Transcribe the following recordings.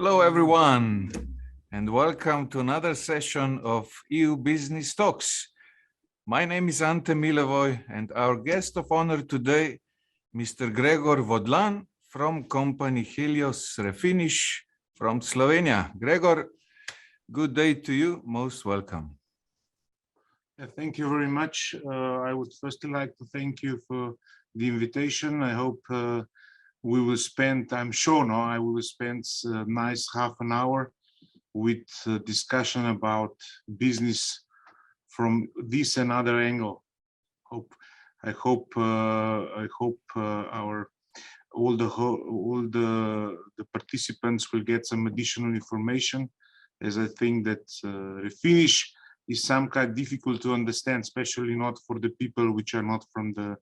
Hello, everyone, and welcome to another session of EU Business Talks. My name is Ante Milevoj, and our guest of honor today, Mr. Gregor Vodlan from company Helios Refinish from Slovenia. Gregor, good day to you. Most welcome. Thank you very much. I would firstly like to thank you for the invitation. I hope we will spend, I'm sure now, I will spend a nice half an hour with discussion about business from this and other angle. I hope all the participants will get some additional information, as I think that refinish is some kind difficult to understand, especially not for the people which are not from the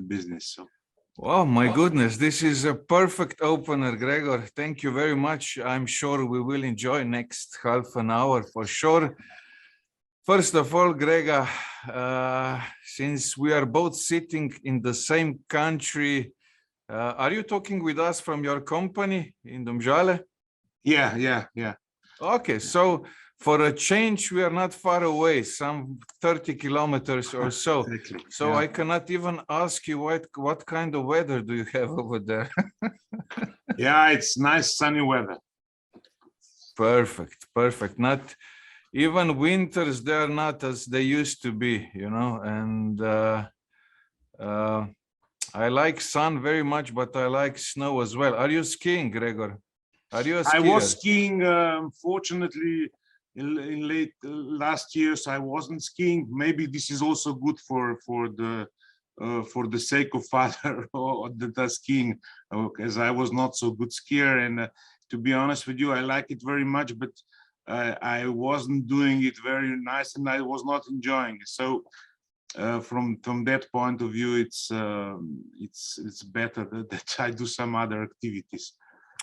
business. So. Oh my goodness, this is a perfect opener, Gregor. Thank you very much. I'm sure we will enjoy next half an hour for sure. First of all, Gregor, since we are both sitting in the same country, are you talking with us from your company in Domžale? Yeah. Okay, so for a change, we are not far away, some 30 kilometers or so. Exactly. So yeah. I cannot even ask you what kind of weather do you have over there? Yeah, it's nice sunny weather. Perfect. Not even winters, they're not as they used to be, you know, and I like sun very much, but I like snow as well. Are you skiing, Gregor? Are you a skier? I was skiing, unfortunately, in late last years. I wasn't skiing. Maybe this is also good for the sake of father that are skiing, as I was not so good skier. And to be honest with you, I like it very much, but I wasn't doing it very nice, and I was not enjoying it. So from that point of view, it's better that I do some other activities.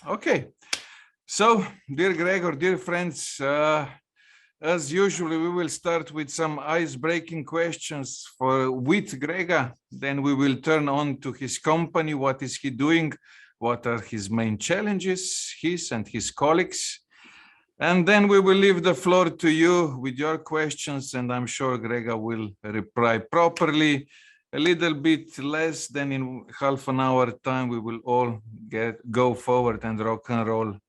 Okay, so dear Gregor, dear friends, as usually we will start with some ice-breaking questions with Gregor. Then we will turn on to his company. What is he doing? What are his main challenges, his and his colleagues? And then we will leave the floor to you with your questions, and I'm sure Gregor will reply properly. A little bit less than in half an hour time, we will all go forward and rock and roll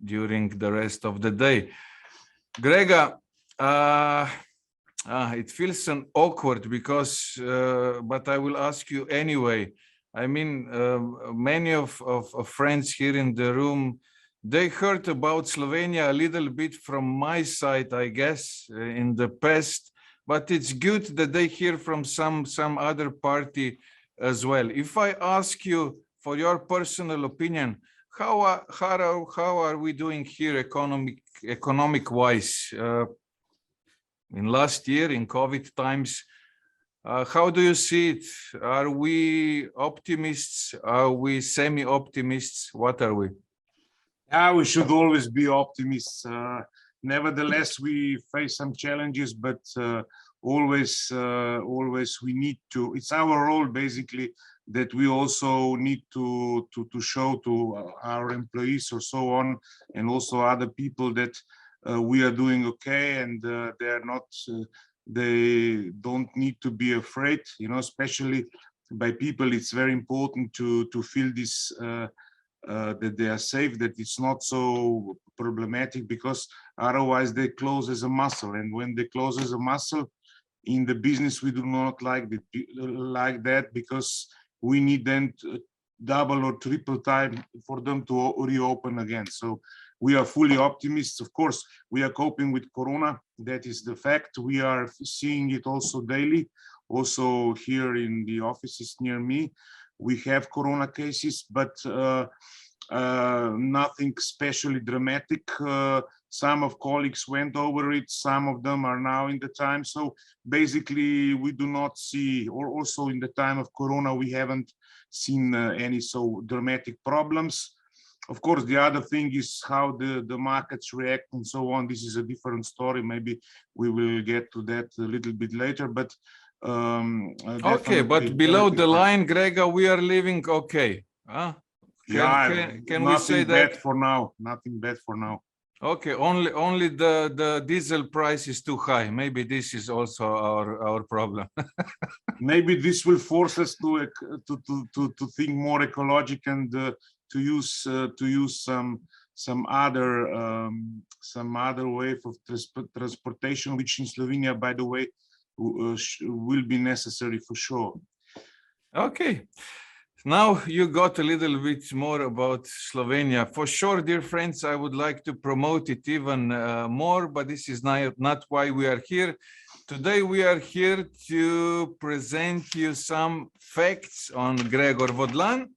during the rest of the day. Gregor, it feels awkward because, but I will ask you anyway. I mean, many of friends here in the room, they heard about Slovenia a little bit from my side, I guess, in the past. But it's good that they hear from some other party as well. If I ask you for your personal opinion, how are we doing here economic wise? In last year, in COVID times, how do you see it? Are we optimists? Are we semi-optimists? What are we? Yeah, we should always be optimists. Nevertheless, we face some challenges, but always we need to. It's our role basically that we also need to show to our employees or so on, and also other people that we are doing okay, and they don't need to be afraid. You know, especially by people, it's very important to feel this. That they are safe, that it's not so problematic, because otherwise they close as a muscle, and when they close as a muscle in the business, we do not like that, because we need them double or triple time for them to reopen again. So we are fully optimists. Of course, we are coping with Corona. That is the fact. We are seeing it also daily. Also here in the offices near me, we have Corona cases, but nothing especially dramatic. Some of colleagues went over it. Some of them are now in the time. So basically, we do not see, or also in the time of Corona, we haven't seen any so dramatic problems. Of course, the other thing is how the markets react and so on. This is a different story. Maybe we will get to that a little bit later, but okay, but below the line, Gregor, we are living okay. Can we say that? Bad for now. Nothing bad for now. Okay, only the diesel price is too high. Maybe this is also our problem. Maybe this will force us to think more ecological and to use some other way of transportation, which in Slovenia, by the way, will be necessary for sure. Okay. Now you got a little bit more about Slovenia. For sure, dear friends, I would like to promote it even more, but this is not why we are here. Today we are here to present you some facts on Gregor Vodlan,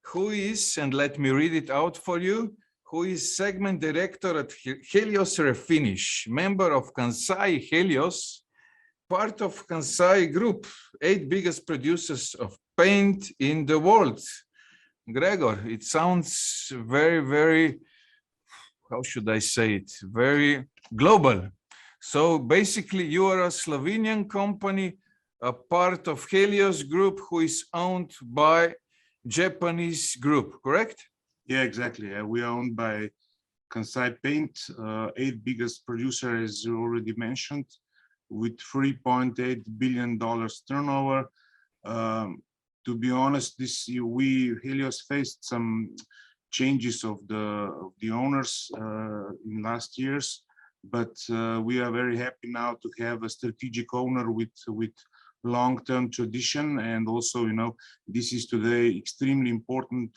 who is, and let me read it out for you, who is segment director at Helios Refinish, member of KANSAI HELIOS, part of KANSAI Group, 8 biggest producers of paint in the world. Gregor, it sounds very, very, how should I say it, very global. So basically you are a Slovenian company, a part of Helios Group, who is owned by Japanese group, correct? Yeah, exactly. We are owned by KANSAI Paint, 8 biggest producer, as you already mentioned, with $3.8 billion turnover. To be honest, Helios faced some changes of the owners in last years, but we are very happy now to have a strategic owner with long-term tradition, and also, this is today extremely important.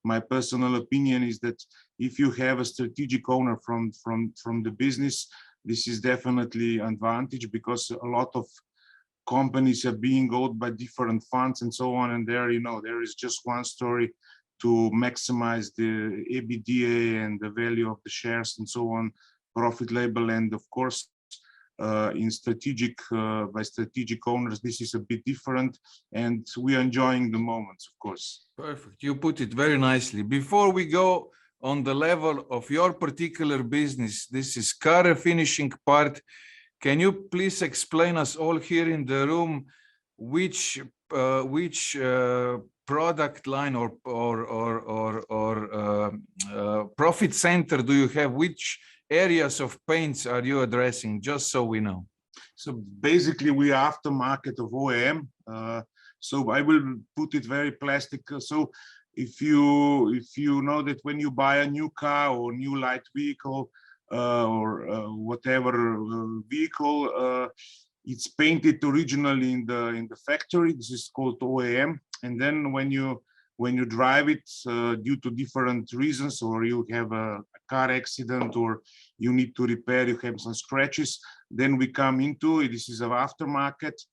My personal opinion is that if you have a strategic owner from the business, this is definitely an advantage, because a lot of companies are being owned by different funds and so on, and there is just one story to maximize the EBITDA and the value of the shares and so on, profit label. And of course, in by strategic owners, this is a bit different, and we are enjoying the moments, of course. Perfect. You put it very nicely. Before we go on the level of your particular business, this is car refinishing part. Can you please explain us all here in the room which product line or profit center do you have? Which areas of paints are you addressing? Just so we know. So basically, we are aftermarket of OEM. So I will put it very plastic. So if you know that when you buy a new car or new light vehicle, or whatever vehicle, it's painted originally in the factory. This is called OEM, and then when you drive it due to different reasons, or you have a car accident, or you need to repair, you have some scratches, then we come into it. This is an aftermarket.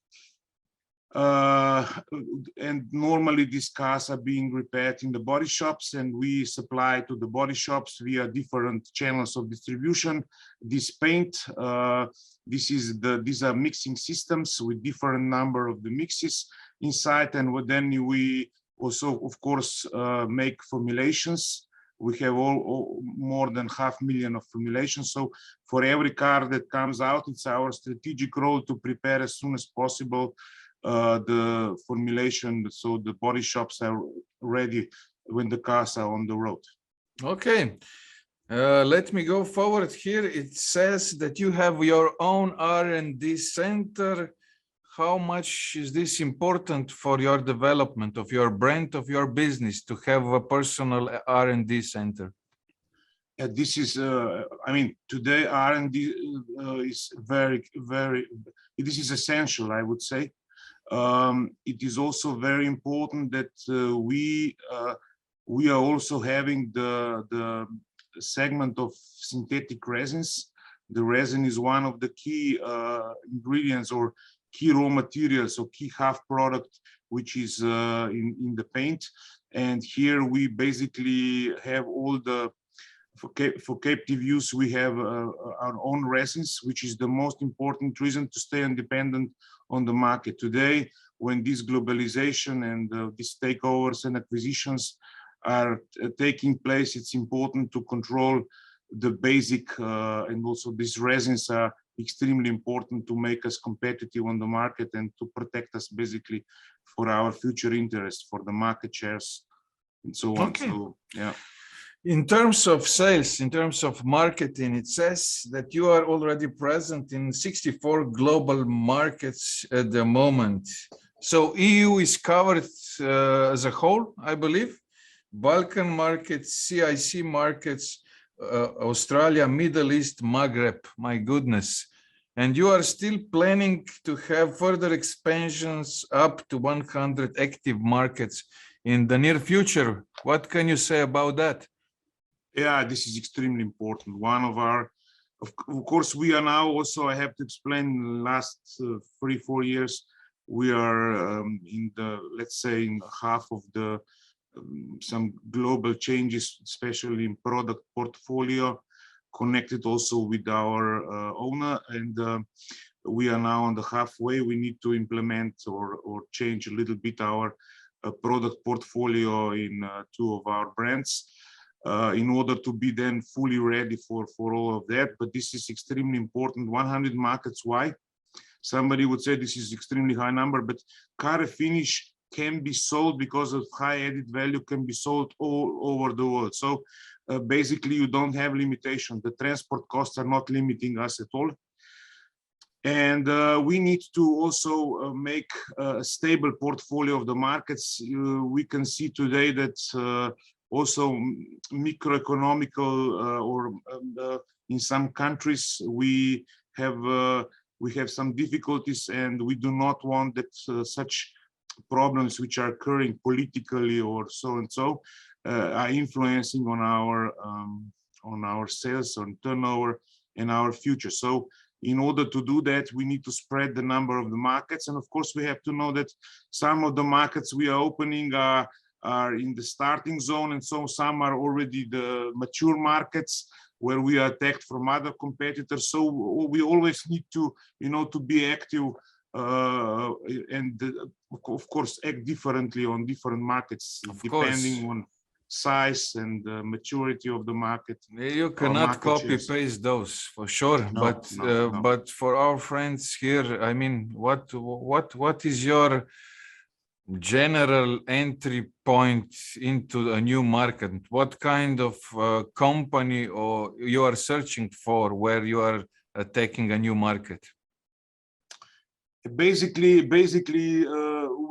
And normally these cars are being repaired in the body shops, and we supply to the body shops via different channels of distribution this paint. These are mixing systems with different number of the mixes inside, and then we also, of course, make formulations. We have more than 500,000 of formulations. So for every car that comes out, it's our strategic role to prepare as soon as possible the formulation, so the body shops are ready when the cars are on the road. Okay, let me go forward here. It says that you have your own R&D center. How much is this important for your development of your brand, of your business, to have a personal R&D center? This is, I mean, today R&D is this is essential, I would say. It is also very important that we are also having the segment of synthetic resins. The resin is one of the key ingredients or key raw materials, or key half product, which is in the paint. And here we basically have all the, for captive use, we have our own resins, which is the most important reason to stay independent on the market. Today, when this globalization and these takeovers and acquisitions are taking place, it's important to control the basic, and also these resins are extremely important to make us competitive on the market and to protect us basically for our future interests, for the market shares and so on. Okay. So, yeah. In terms of sales, in terms of marketing, it says that you are already present in 64 global markets at the moment. So EU is covered as a whole, I believe. Balkan markets, CIC markets, Australia, Middle East, Maghreb, my goodness. And you are still planning to have further expansions up to 100 active markets in the near future. What can you say about that? Yeah, this is extremely important. One of our, of course, we are now also, I have to explain, last 3-4 years, we are in the, let's say, in half of the some global changes, especially in product portfolio, connected also with our owner, and we are now on the halfway. We need to implement or change a little bit our product portfolio in 2 of our brands in order to be then fully ready for all of that. But this is extremely important. 100 markets. Why? Somebody would say this is extremely high number, but car refinish can be sold because of high added value, can be sold all over the world. So basically you don't have limitation. The transport costs are not limiting us at all. And we need to also make a stable portfolio of the markets. We can see today that also microeconomical or in some countries we have some difficulties, and we do not want that such problems which are occurring politically or so and so are influencing on our sales, on turnover, and our future. So in order to do that, we need to spread the number of the markets, and of course we have to know that some of the markets we are opening are in the starting zone, and so some are already the mature markets where we are attacked from other competitors. So we always need to, you know, to be active and of course act differently on different markets, depending on size and maturity of the market. You cannot copy paste those for sure, but for our friends here, I mean, what is your general entry point into a new market? What kind of company or you are searching for where you are attacking a new market? Basically,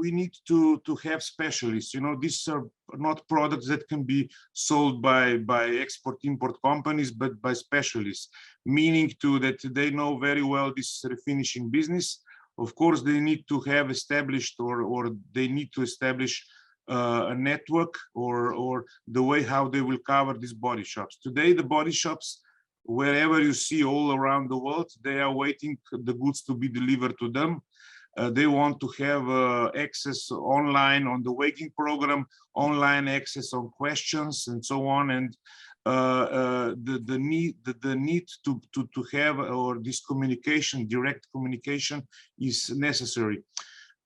we need to have specialists. You know, these are not products that can be sold by export-import companies, but by specialists, meaning that they know very well this refinishing business. Of course, they need to have established or they need to establish a network or the way how they will cover these body shops. Today, the body shops, wherever you see all around the world, they are waiting the goods to be delivered to them. They want to have access online on the waiting program, online access on questions, and so on. And the need to have or this communication, direct communication, is necessary.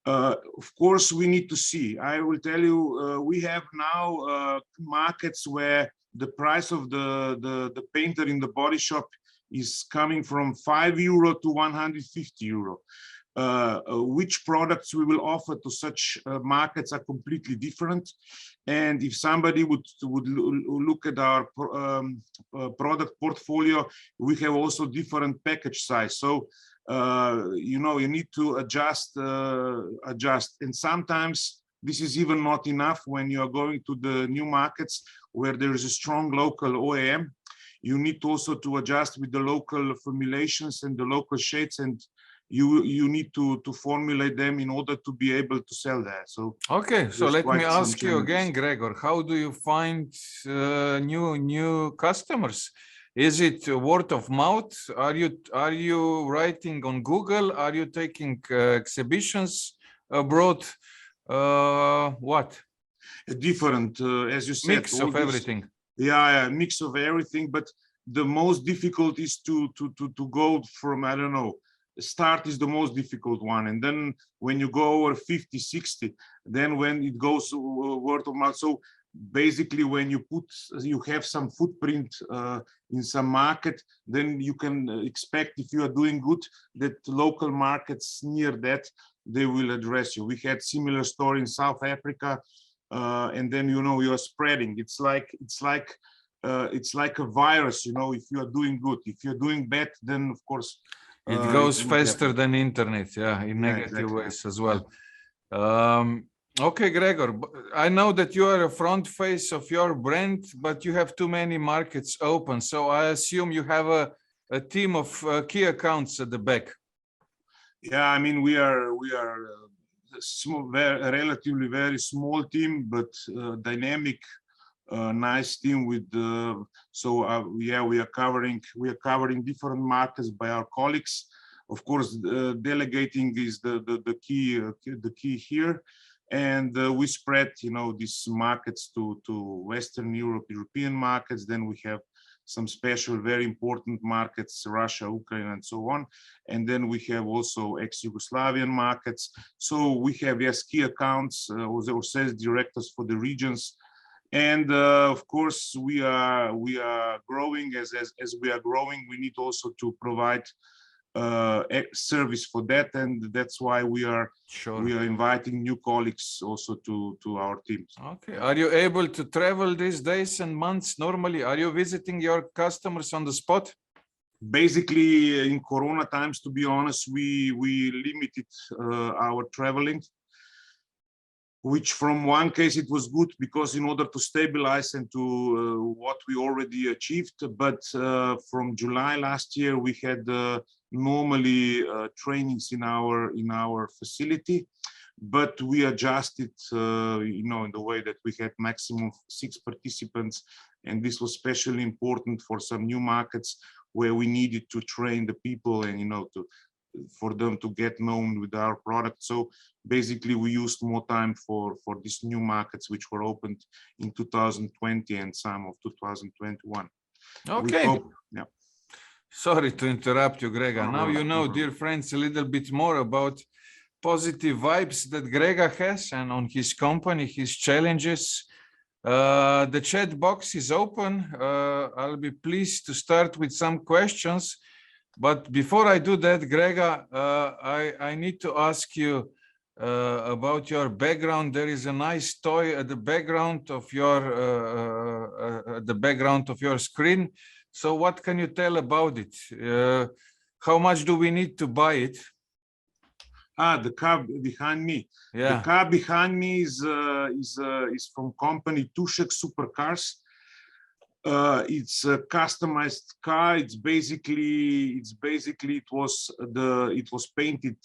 Of course, we need to see. I will tell you, we have now markets where the price of the painter in the body shop is coming from €5 to €150. Which products we will offer to such markets are completely different. And if somebody would look at our product portfolio, we have also different package size. So you know, you need to adjust. And sometimes this is even not enough when you are going to the new markets where there is a strong local OEM. You need also to adjust with the local formulations and the local shades, and you need to formulate them in order to be able to sell that. So okay, so let me ask you again, Gregor, how do you find new customers? Is it word of mouth? Are you writing on Google? Are you taking exhibitions abroad? What? Different, as you said. Mix of everything. Yeah, mix of everything. But the most difficult is to go from, I don't know, start is the most difficult one, and then when you go over 50, 60, then when it goes word of mouth. So basically, when you have some footprint in some market, then you can expect, if you are doing good, that local markets near that, they will address you. We had similar story in South Africa. and then you are spreading. It's like a virus. If you are doing good, if you're doing bad, then of course it goes faster than internet, yeah, in negative ways as well. Okay, Gregor, I know that you are a front face of your brand, but you have too many markets open, so I assume you have a team of key accounts at the back. Yeah, I mean, we are a small, relatively very small team, but dynamic, nice team with. Yeah, we are covering different markets by our colleagues. Of course, delegating is the key here, and we spread these markets to Western Europe, European markets. Then we have some special, very important markets, Russia, Ukraine, and so on. And then we have also ex-Yugoslavian markets. So we have, yes, key accounts, or sales directors for the regions. And of course, we are growing. As we are growing, we need also to provide service for that, and that's why we are inviting new colleagues also to our teams. Okay, are you able to travel these days and months? Normally, are you visiting your customers on the spot? Basically, in Corona times, to be honest, we limited our traveling, which from one case it was good, because in order to stabilize and to what we already achieved. But from July last year, we had normally trainings in our facility, but we adjusted in the way that we had maximum 6 participants, and this was especially important for some new markets where we needed to train the people and for them to get known with our product. So basically we used more time for these new markets which were opened in 2020 and some of 2021. Okay. Yeah. Sorry to interrupt you, Gregor. Now you know, dear friends, a little bit more about positive vibes that Gregor has and on his company, his challenges. The chat box is open. I'll be pleased to start with some questions. But before I do that, Gregor, I need to ask you about your background. There is a nice toy at the background of your screen. So what can you tell about it? How much do we need to buy it? The car behind me. Yeah. The car behind me is from company Tušek Supercars. It's a customized car. It was painted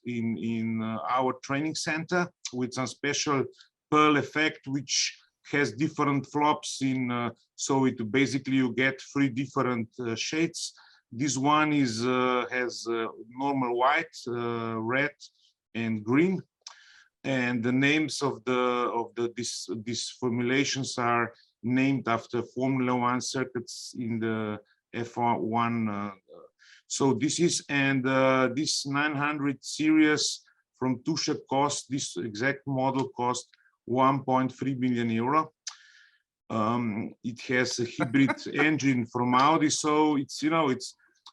in our training center with some special pearl effect, which has different flops in. So it basically you get 3 different shades. This one has normal white, red, and green, and the names of these formulations are named after Formula 1 circuits in the F1. So this is, and this 900 series from Tušek cost, this exact model cost 1.3 million euro. It has a hybrid engine from Audi, so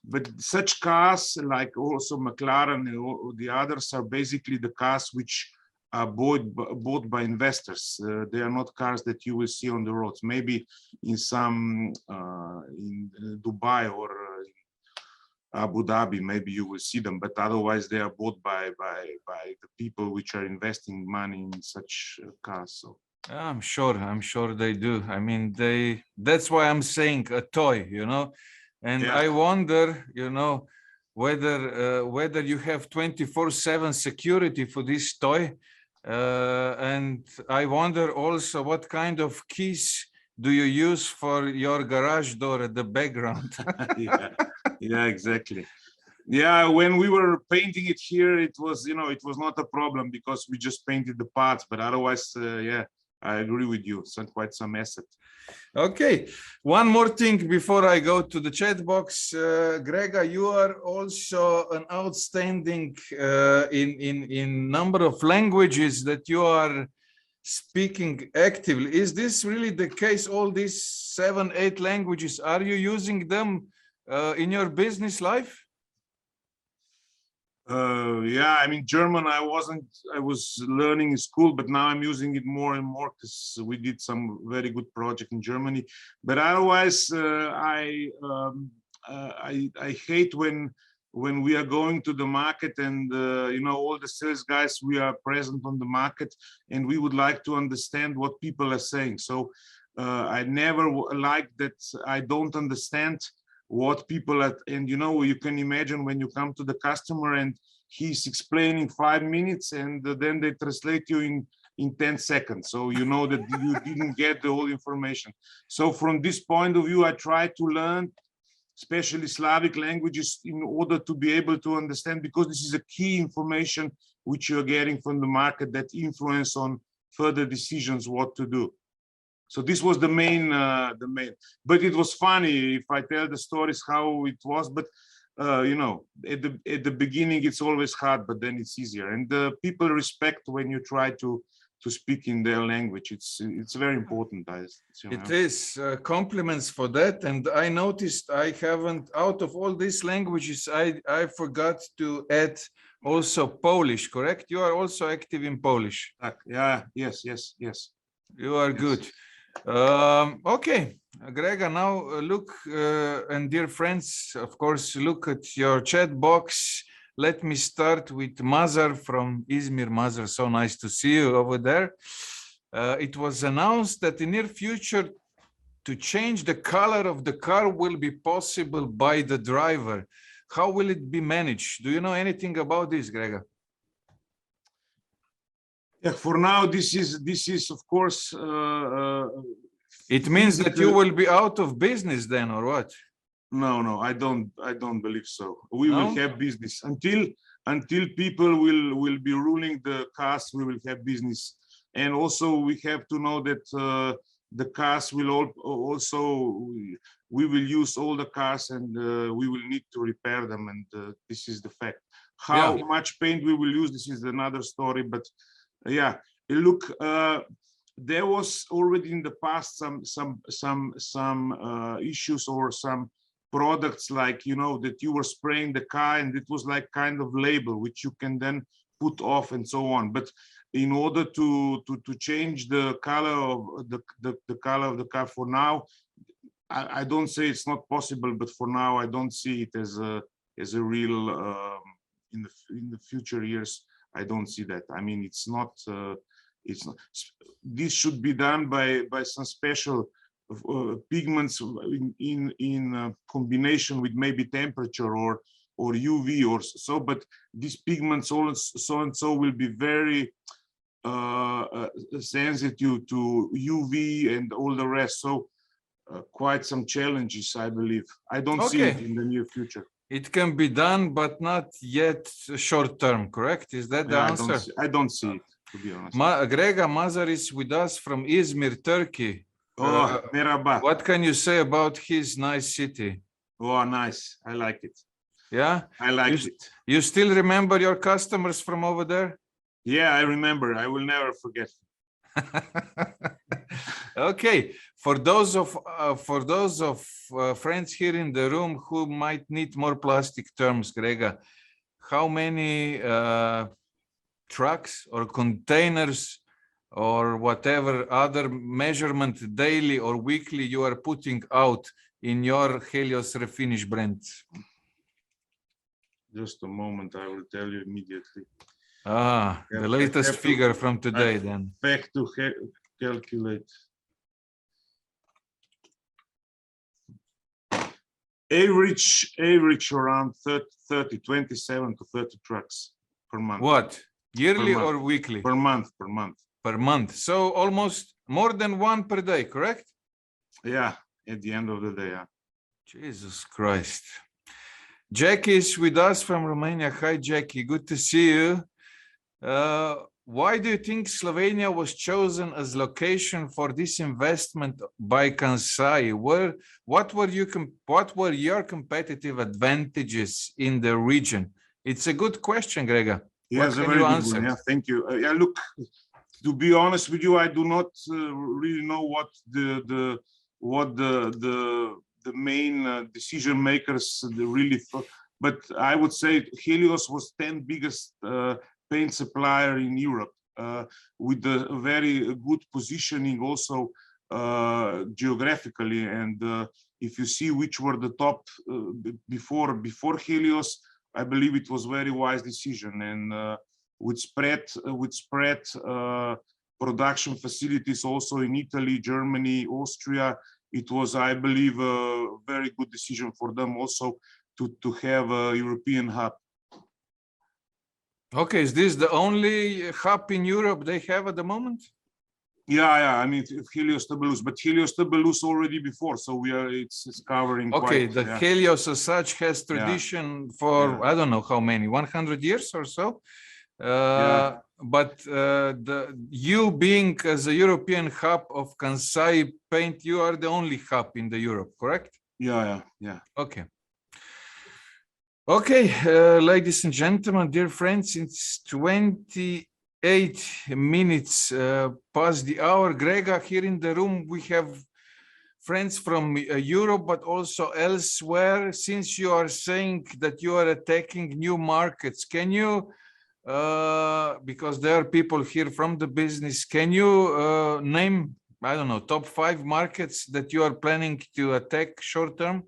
but such cars like also McLaren and the others are basically the cars which are bought by investors. They are not cars that you will see on the roads. Maybe in some in Dubai or Abu Dhabi, maybe you will see them, but otherwise they are bought by the people which are investing money in such cars. So I'm sure they do. I mean, that's why I'm saying a toy, and yeah. I wonder, whether you have 24/7 security for this toy. And I wonder also what kind of keys do you use for your garage door at the background? Yeah, exactly. Yeah, when we were painting it here, it was not a problem because we just painted the parts, but otherwise, yeah, I agree with you. It's quite some asset. Okay, one more thing before I go to the chat box. Gregor, you are also an outstanding in number of languages that you are speaking actively. Is this really the case? All these 7, 8 languages, are you using them in your business life? Yeah, I mean, German, I was learning in school, but now I'm using it more and more because we did some very good project in Germany. But otherwise, I hate when we are going to the market and, you know, all the sales guys, we are present on the market and we would like to understand what people are saying. So I never like that. I don't understand what people are, and you know, you can imagine when you come to the customer and he's explaining 5 minutes and then they translate you in 10 seconds. So you know that you didn't get the whole information. So from this point of view, I try to learn especially Slavic languages in order to be able to understand, because this is a key information which you're getting from the market that influence on further decisions what to do. So this was the main, but it was funny if I tell the stories how it was, but you know, at the beginning it's always hard, but then it's easier, and people respect when you try to speak in their language. It's very important. It is compliments for that, and I noticed I haven't, out of all these languages, I forgot to add also Polish. Correct? You are also active in Polish. Yeah. Yes. You are good. Okay, Gregor, now look, and dear friends, of course, look at your chat box. Let me start with Mazar from Izmir. Mazar, so nice to see you over there. It was announced that in near future to change the color of the car will be possible by the driver. How will it be managed? Do you know anything about this, Gregor? Yeah, for now, this is of course. It means that you will be out of business then, or what? No, I don't believe so. We will have business until people will be ruling the cars. We will have business, and also we have to know that the cars will we will use all the cars, and we will need to repair them, and this is the fact. How much paint we will use, this is another story, but. Yeah, look, there was already in the past some issues or some products, like, you know, that you were spraying the car and it was like kind of label which you can then put off and so on. But in order to change the color of the color of the car, for now, I don't say it's not possible, but for now I don't see it as a real in the future years. I don't see that. I mean, it's not. This should be done by some special pigments in combination with maybe temperature or UV or so. But these pigments so will be very sensitive to UV and all the rest. So quite some challenges, I believe. I don't see it in the near future. It can be done, but not yet short term, correct? Is that the answer? I don't see it, to be honest. Gregor Mazar is with us from Izmir, Turkey. Oh, merhaba. What can you say about his nice city? Oh, nice. I like it. Yeah? I like it. You still remember your customers from over there? Yeah, I remember. I will never forget. Okay, for those of friends here in the room who might need more plastic terms, Gregor, how many trucks or containers or whatever other measurement daily or weekly you are putting out in your Helios Refinish brand? Just a moment, I will tell you immediately. The latest figure from today, then. Back to calculate. Average around 27 to 30 trucks per month. What? Yearly or weekly? Per month. Per month. So almost more than one per day, correct? Yeah, at the end of the day, yeah. Jesus Christ. Jackie is with us from Romania. Hi, Jackie. Good to see you. Why do you think Slovenia was chosen as location for this investment by KANSAI? What were your competitive advantages in the region? It's a good question, Gregor. Yes, a very good one. Yeah, thank you. Yeah, look, to be honest with you, I do not really know what the main decision makers really thought. but I would say Helios was 10th biggest paint supplier in Europe, with a very good positioning also geographically. And if you see which were the top before Helios, I believe it was very wise decision. And with spread production facilities also in Italy, Germany, Austria, it was, I believe, a very good decision for them also to have a European hub. Okay, is this the only hub in Europe they have at the moment? Yeah, I mean Helios Tabelus, but Helios Tabelus already before, so it's covering. Okay, quite, the Helios as such has tradition for I don't know how many, 100 years or so. But you being as a European hub of Kansai paint, you are the only hub in the Europe, correct? Yeah. Okay. Okay, ladies and gentlemen, dear friends, it's 28 minutes past the hour. Gregor, here in the room, we have friends from Europe, but also elsewhere. Since you are saying that you are attacking new markets, can you, because there are people here from the business, can you name, I don't know, top 5 markets that you are planning to attack short term?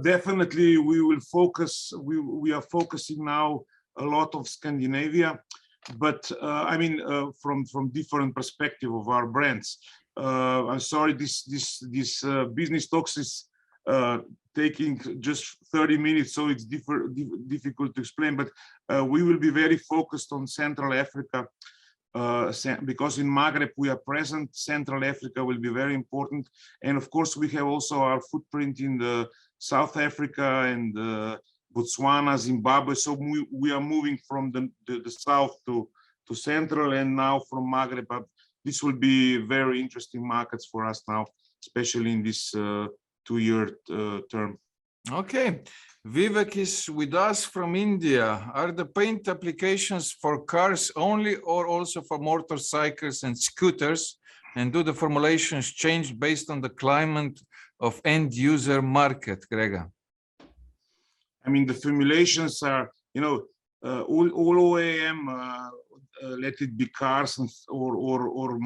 Definitely, we will focus. We are focusing now a lot of Scandinavia, but I mean from different perspective of our brands. I'm sorry, this business talks is taking just 30 minutes, so it's difficult to explain. But we will be very focused on Central Africa. Because in Maghreb we are present, Central Africa will be very important, and of course we have also our footprint in the South Africa and Botswana, Zimbabwe. So we are moving from the south to Central, and now from Maghreb. This will be very interesting markets for us now, especially in this 2-year term. Okay. Vivek is with us from India. Are the paint applications for cars only or also for motorcycles and scooters? And do the formulations change based on the climate of end user market, Gregor? I mean, the formulations are, you know, all OEM, let it be cars or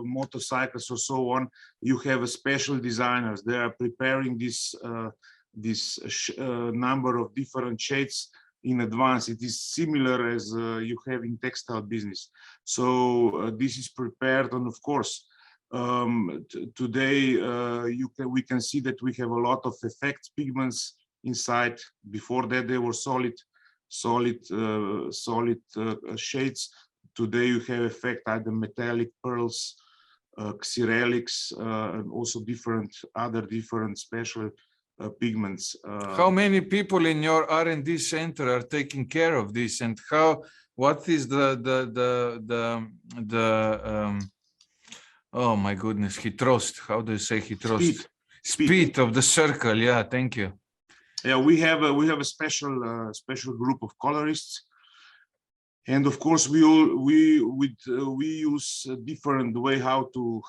motorcycles or so on, you have a special designers. They are preparing this number of different shades in advance. It is similar as you have in textile business. So this is prepared, and of course today we can see that we have a lot of effect pigments inside. Before that they were solid shades. Today you have effect either metallic pearls, xerelics, and also different special pigments. How many people in your R&D center are taking care of this, and what is oh my goodness, hitrost, how do you say hitrost? Speed of the circle. Yeah, thank you. Yeah, we have a special group of colorists, and of course we use a different way how to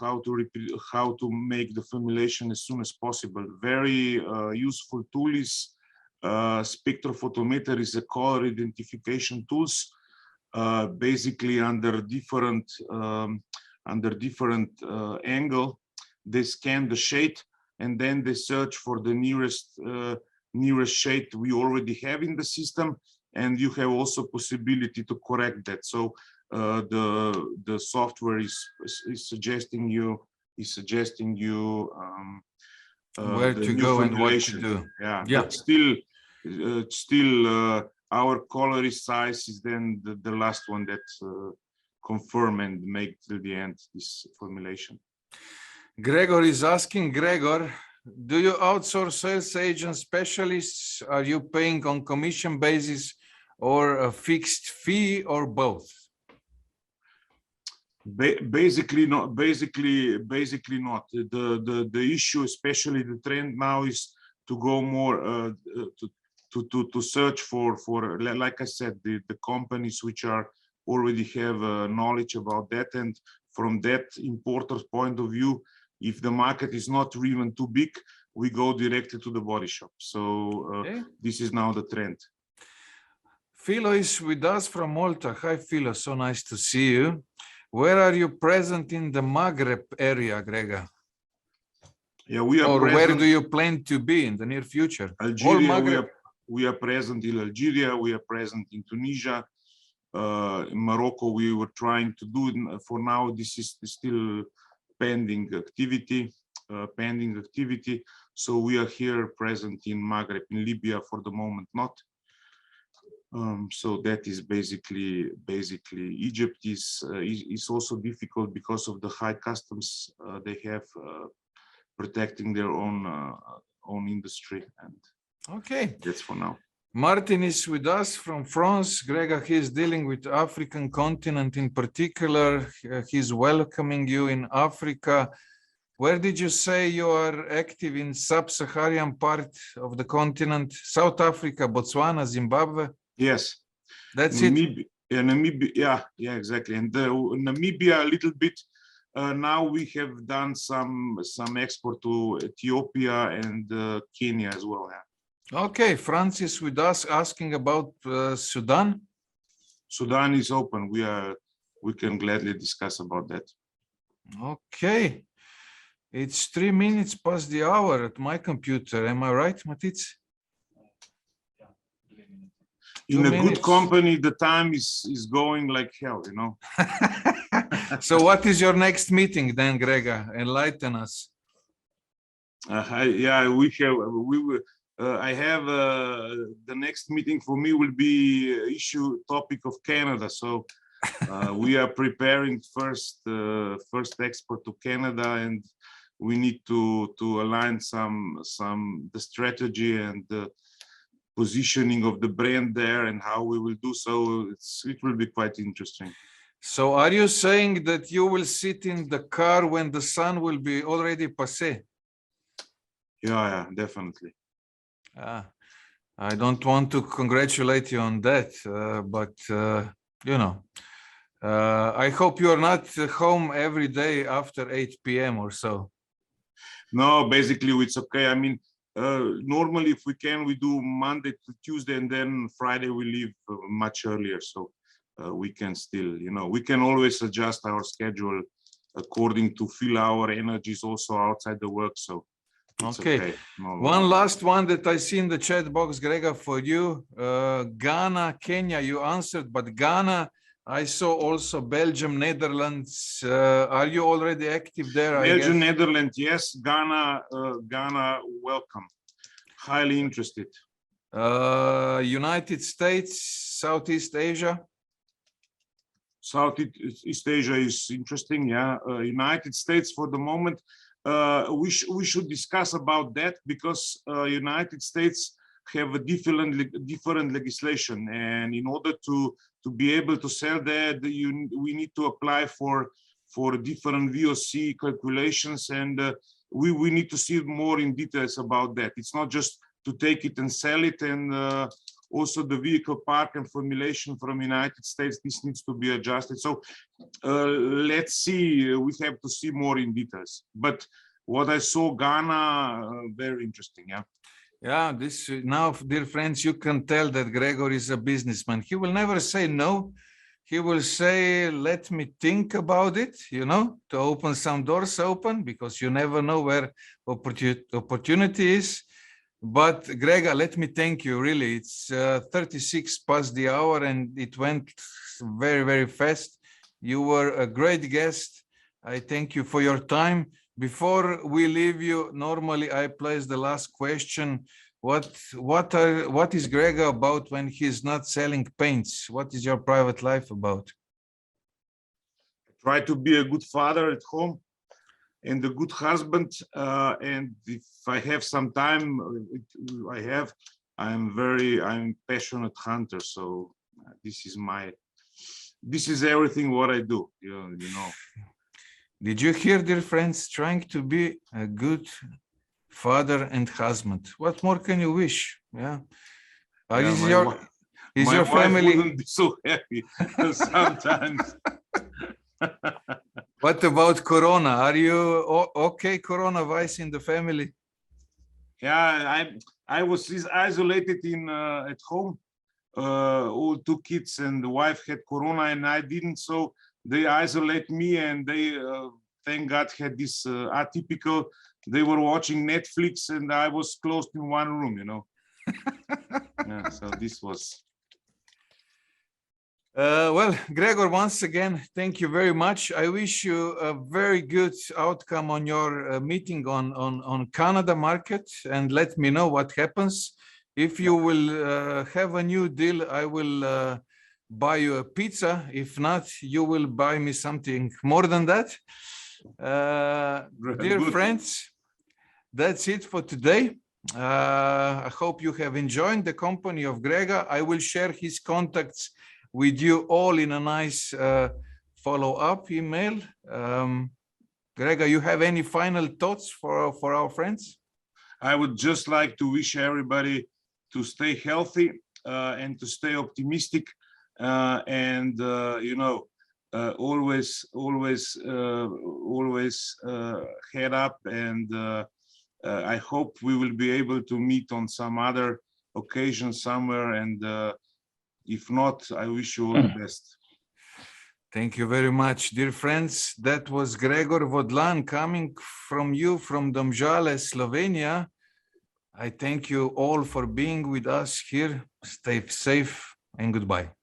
make the formulation as soon as possible. Very useful tool is spectrophotometer. Is a color identification tools. Basically under different angle, they scan the shade and then they search for the nearest shade we already have in the system, and you have also possibility to correct that. So the software is suggesting you where to go and what to do. Yeah. But still our colorist size is then the last one that confirm and make till the end this formulation. Gregor is asking, Gregor, do you outsource sales agent specialists? Are you paying on commission basis or a fixed fee, or both? Basically not. Basically not. The issue, especially the trend now, is to go more to search for like I said, the companies which are already have knowledge about that, and from that importer's point of view, if the market is not even too big, we go directly to the body shop. So this is now the trend. Philo is with us from Malta. Hi, Philo. So nice to see you. Where are you present in the Maghreb area, Gregor? Yeah, we are or present. Where do you plan to be in the near future? Algeria, we are present in Algeria. We are present in Tunisia. In Morocco, we were trying to do it. For now, this is still pending activity. So we are here present in Maghreb, in Libya for the moment, not. So that is basically Egypt is also difficult because of the high customs they have protecting their own industry, and okay, that's for now. Martin is with us from France. Gregor, he is dealing with African continent in particular. He's welcoming you in Africa. Where did you say you are active in sub-Saharan part of the continent? South Africa, Botswana, Zimbabwe? Yes. That's Namibia, it? yeah, Namibia, yeah, exactly. And Namibia a little bit. Now we have done some export to Ethiopia and Kenya as well. Yeah. Okay, Francis with us asking about Sudan. Sudan is open. We can gladly discuss about that. Okay. It's 3 minutes past the hour at my computer. Am I right, Matic? In a good company, the time is going like hell, you know. So what is your next meeting then, Gregor? Enlighten us. Yeah, I have the next meeting for me will be issue topic of Canada. So we are preparing first export to Canada, and we need to align the strategy and the positioning of the brand there and how we will do so. It will be quite interesting. So are you saying that you will sit in the car when the sun will be already passé? Yeah, definitely. I don't want to congratulate you on that, but you know, I hope you're not home every day after 8 p.m. or so. No, basically it's okay. I mean, normally if we can, we do Monday to Tuesday, and then Friday we leave much earlier. So we can still, you know, we can always adjust our schedule according to fill our energies also outside the work. So it's okay. No, one last one that I see in the chat box, Gregor, for you. Ghana, Kenya, you answered, but Ghana, I saw also Belgium, Netherlands. Are you already active there? Belgium, Netherlands, yes. Ghana, welcome. Highly interested. United States, Southeast Asia. Southeast Asia is interesting, yeah. United States for the moment, we should discuss about that, because United States have a different legislation, and in order to be able to sell that, we need to apply for different VOC calculations, and we need to see more in details about that. It's not just to take it and sell it, and also the vehicle park and formulation from United States, this needs to be adjusted. So let's see, we have to see more in details. But what I saw, Ghana, very interesting, yeah. Yeah, this now, dear friends, you can tell that Gregor is a businessman. He will never say no. He will say, let me think about it, you know, to open some doors open, because you never know where opportunity is. But Gregor, let me thank you, really. It's 36 past the hour and it went very, very fast. You were a great guest. I thank you for your time. Before we leave you, normally I place the last question. What is Gregor about when he's not selling paints? What is your private life about? Try to be a good father at home and a good husband. And if I have some time, I'm passionate hunter. So this is everything what I do, you know. Did you hear, dear friends? Trying to be a good father and husband. What more can you wish? Yeah. Is your family wouldn't be so happy sometimes. What about Corona? Are you okay, coronavirus in the family? Yeah, I was isolated in at home. All 2 kids and the wife had corona and I didn't, so they isolate me, and they thank God had this atypical. They were watching Netflix and I was closed in one room, you know. Yeah, so this was. Well, Gregor, once again, thank you very much. I wish you a very good outcome on your meeting on Canada market, and let me know what happens. If you will have a new deal, I will buy you a pizza. If not, you will buy me something more than that. Dear friends, that's it for today. I hope you have enjoyed the company of Gregor. I will share his contacts with you all in a nice follow-up email. Gregor, you have any final thoughts for our friends? I would just like to wish everybody to stay healthy and to stay optimistic, and you know, always head up, and I hope we will be able to meet on some other occasion somewhere, and if not, I wish you all the best. Thank you very much, dear friends. That was Gregor Vodlan coming from you from Domžale, Slovenia. I thank you all for being with us here. Stay safe and goodbye.